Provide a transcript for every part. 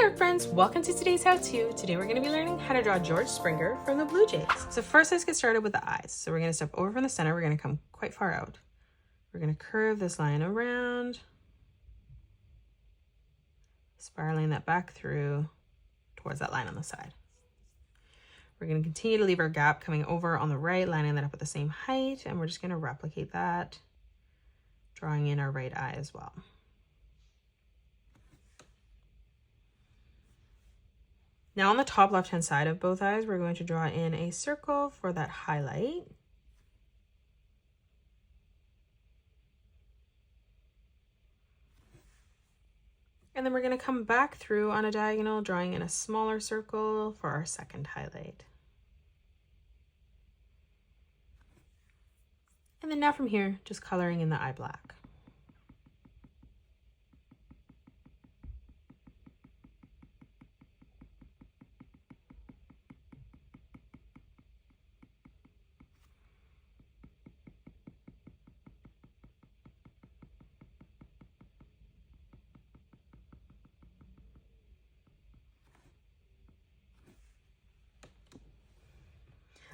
there friends, welcome to today's how-to. Today we're going to be learning how to draw George Springer from the Blue Jays. So first let's get started with the eyes. So we're going to step over from the center, we're going to come quite far out. We're going to curve this line around, spiraling that back through towards that line on the side. We're going to continue to leave our gap coming over on the right, lining that up at the same height, and we're just going to replicate that, drawing in our right eye as well. Now on the top left-hand side of both eyes, we're going to draw in a circle for that highlight. And then we're going to come back through on a diagonal, drawing in a smaller circle for our second highlight. And then now from here, just coloring in the eye black.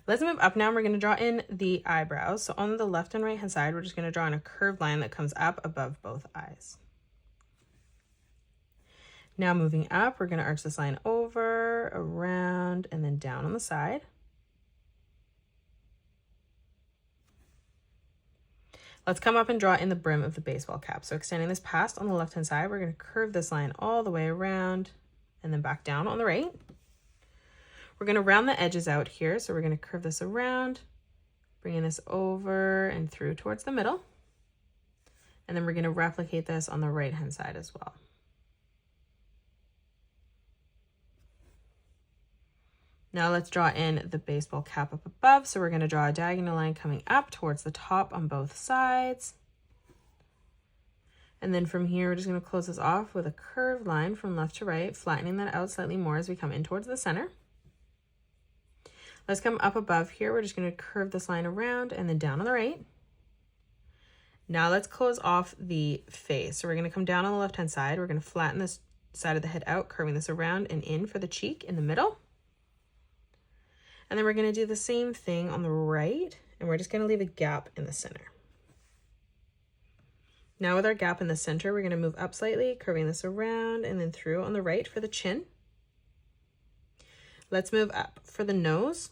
Let's move up now. We're going to draw in the eyebrows. So on the left and right hand side, we're just going to draw in a curved line that comes up above both eyes. Now moving up, we're going to arch this line over, around, and then down on the side. Let's come up and draw in the brim of the baseball cap. So extending this past on the left hand side, we're going to curve this line all the way around and then back down on the right. We're going to round the edges out here. So we're going to curve this around, bringing this over and through towards the middle. And then we're going to replicate this on the right hand side as well. Now let's draw in the baseball cap up above. So we're going to draw a diagonal line coming up towards the top on both sides. And then from here, we're just going to close this off with a curved line from left to right, flattening that out slightly more as we come in towards the center. Let's come up above here. We're just going to curve this line around and then down on the right. Now let's close off the face. So we're going to come down on the left-hand side. We're going to flatten this side of the head out, curving this around and in for the cheek in the middle. And then we're going to do the same thing on the right, and we're just going to leave a gap in the center. Now with our gap in the center, we're going to move up slightly, curving this around and then through on the right for the chin. Let's move up for the nose.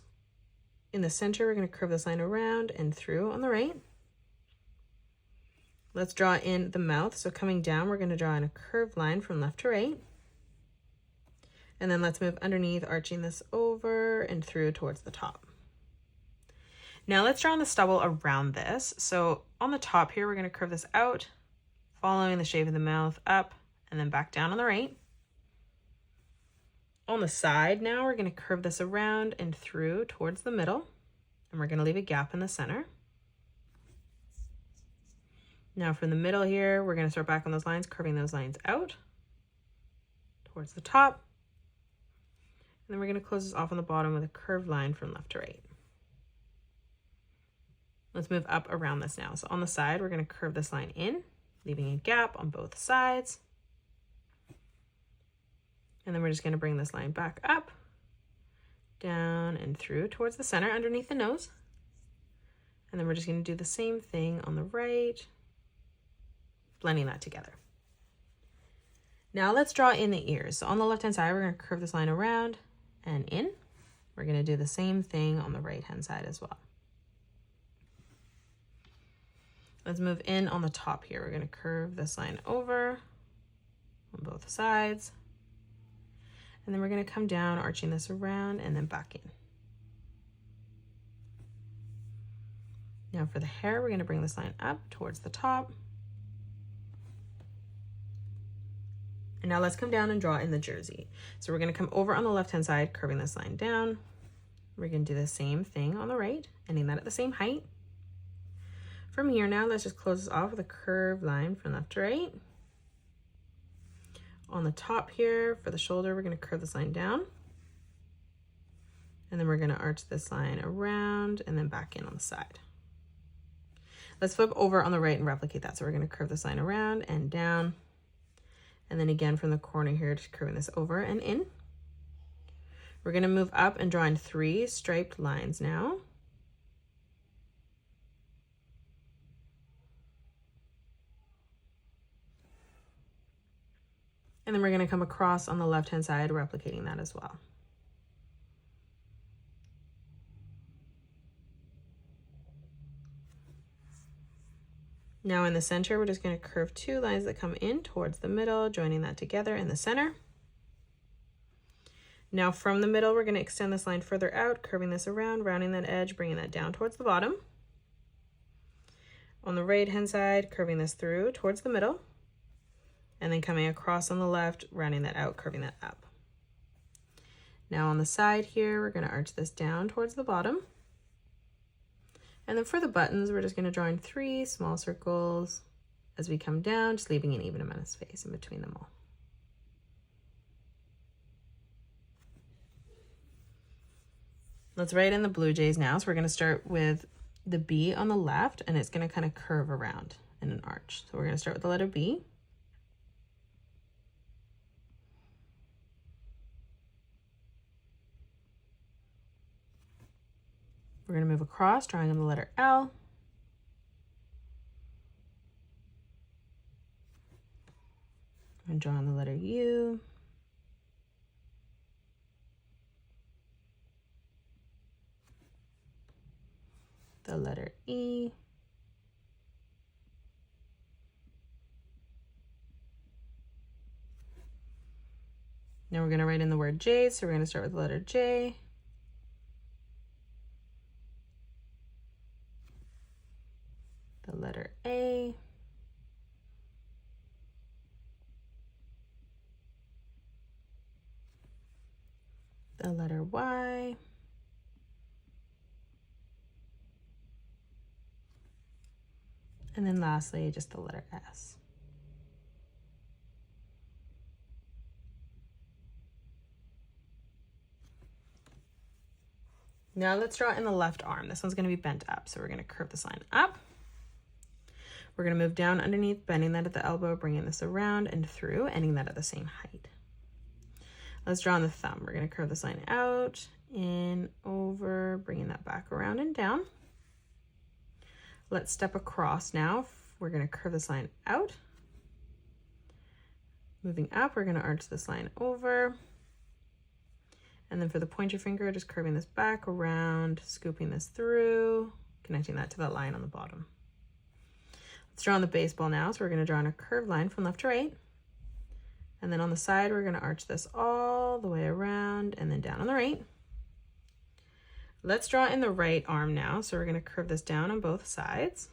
In the center, we're going to curve this line around and through on the right. Let's draw in the mouth. So coming down, we're going to draw in a curved line from left to right. And then let's move underneath, arching this over and through towards the top. Now let's draw in the stubble around this. So on the top here, we're going to curve this out, following the shape of the mouth up and then back down on the right. On the side now, we're going to curve this around and through towards the middle, and we're going to leave a gap in the center. Now from the middle here, we're going to start back on those lines, curving those lines out towards the top. And then we're going to close this off on the bottom with a curved line from left to right. Let's move up around this now. So on the side, we're going to curve this line in, leaving a gap on both sides. And then we're just going to bring this line back up, down and through towards the center underneath the nose. And then we're just going to do the same thing on the right, blending that together. Now let's draw in the ears. So on the left-hand side, we're going to curve this line around and in. We're going to do the same thing on the right-hand side as well. Let's move in on the top here. We're going to curve this line over on both sides. And then we're going to come down, arching this around and then back in. Now for the hair, we're going to bring this line up towards the top. And now let's come down and draw in the jersey. So we're going to come over on the left-hand side, curving this line down. We're going to do the same thing on the right, ending that at the same height. From here now, let's just close this off with a curved line from left to right. On the top here for the shoulder, we're going to curve this line down. And then we're going to arch this line around and then back in on the side. Let's flip over on the right and replicate that. So we're going to curve this line around and down. And then again from the corner here, just curving this over and in. We're going to move up and draw in 3 striped lines now. And then we're going to come across on the left-hand side, replicating that as well. Now in the center, we're just going to curve 2 lines that come in towards the middle, joining that together in the center. Now from the middle, we're going to extend this line further out, curving this around, rounding that edge, bringing that down towards the bottom. On the right-hand side, curving this through towards the middle, and then coming across on the left, rounding that out, curving that up. Now on the side here, we're going to arch this down towards the bottom. And then for the buttons, we're just going to draw in 3 small circles as we come down, just leaving an even amount of space in between them all. Let's write in the blue jays now. So we're going to start with the B on the left, and it's going to kind of curve around in an arch. So we're going to start with the letter B. We're going to move across, drawing in the letter L. And draw in the letter U. The letter E. Now we're going to write in the word J, so we're going to start with the letter J. The letter A. The letter Y. And then lastly, just the letter S. Now let's draw in the left arm. This one's going to be bent up, so we're going to curve this line up. We're going to move down underneath, bending that at the elbow, bringing this around and through, ending that at the same height. Let's draw on the thumb. We're going to curve this line out, in, over, bringing that back around and down. Let's step across now. We're going to curve this line out. Moving up, we're going to arch this line over. And then for the pointer finger, just curving this back around, scooping this through, connecting that to that line on the bottom. Let's draw on the baseball now. So we're going to draw on a curved line from left to right. And then on the side, we're going to arch this all the way around and then down on the right. Let's draw in the right arm now. So we're going to curve this down on both sides.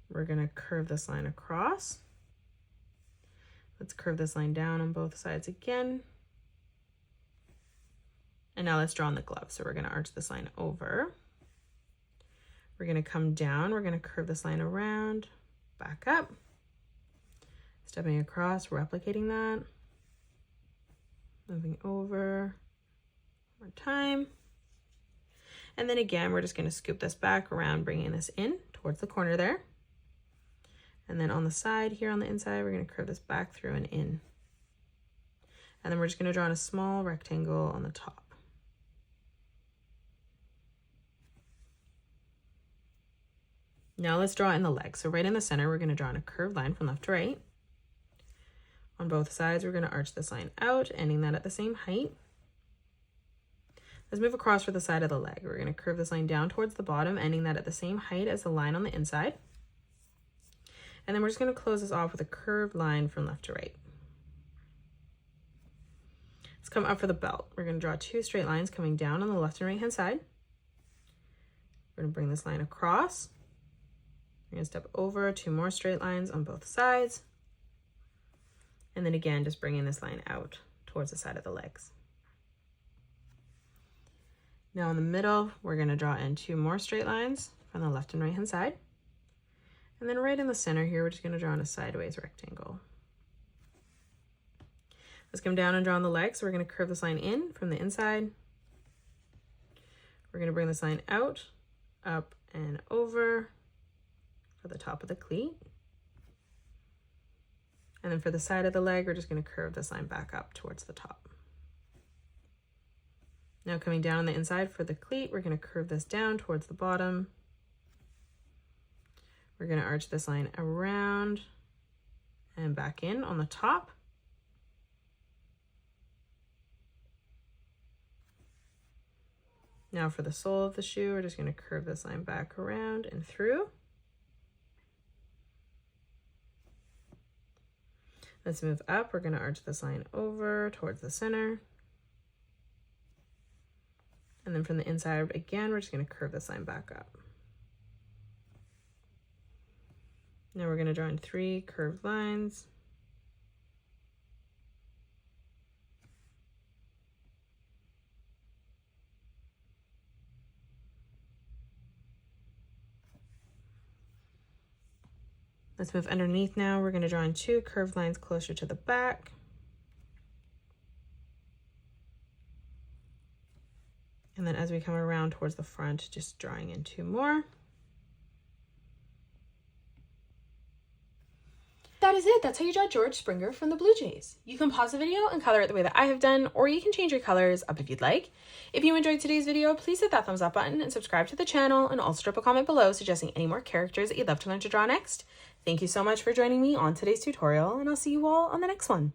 We're going to curve this line across. Let's curve this line down on both sides again. And now let's draw on the glove. So we're going to arch this line over. We're going to come down. We're going to curve this line around, back up, stepping across, replicating that, moving over, one more time. And then again, we're just going to scoop this back around, bringing this in towards the corner there. And then on the side here on the inside, we're going to curve this back through and in. And then we're just going to draw in a small rectangle on the top. Now let's draw in the legs. So right in the center, we're going to draw in a curved line from left to right. On both sides, we're going to arch this line out, ending that at the same height. Let's move across for the side of the leg. We're going to curve this line down towards the bottom, ending that at the same height as the line on the inside. And then we're just going to close this off with a curved line from left to right. Let's come up for the belt. We're going to draw 2 straight lines coming down on the left and right hand side. We're going to bring this line across. We're going to step over 2 more straight lines on both sides. And then again, just bringing this line out towards the side of the legs. Now in the middle, we're going to draw in 2 more straight lines from the left and right hand side. And then right in the center here, we're just going to draw in a sideways rectangle. Let's come down and draw on the legs. So we're going to curve this line in from the inside. We're going to bring this line out, up and over for the top of the cleat. And then for the side of the leg, we're just going to curve this line back up towards the top. Now coming down on the inside for the cleat, we're going to curve this down towards the bottom. We're going to arch this line around and back in on the top. Now for the sole of the shoe, we're just going to curve this line back around and through. Let's move up. We're going to arch this line over towards the center. And then from the inside, again, we're just going to curve this line back up. Now we're going to draw in 3 curved lines. Let's move underneath now. We're going to draw in 2 curved lines closer to the back. And then as we come around towards the front, just drawing in 2 more. That is it. That's how you draw George Springer from the Blue Jays. You can pause the video and color it the way that I have done, or you can change your colors up if you'd like. If you enjoyed today's video, please hit that thumbs up button and subscribe to the channel, and also drop a comment below suggesting any more characters that you'd love to learn to draw next. Thank you so much for joining me on today's tutorial, and I'll see you all on the next one.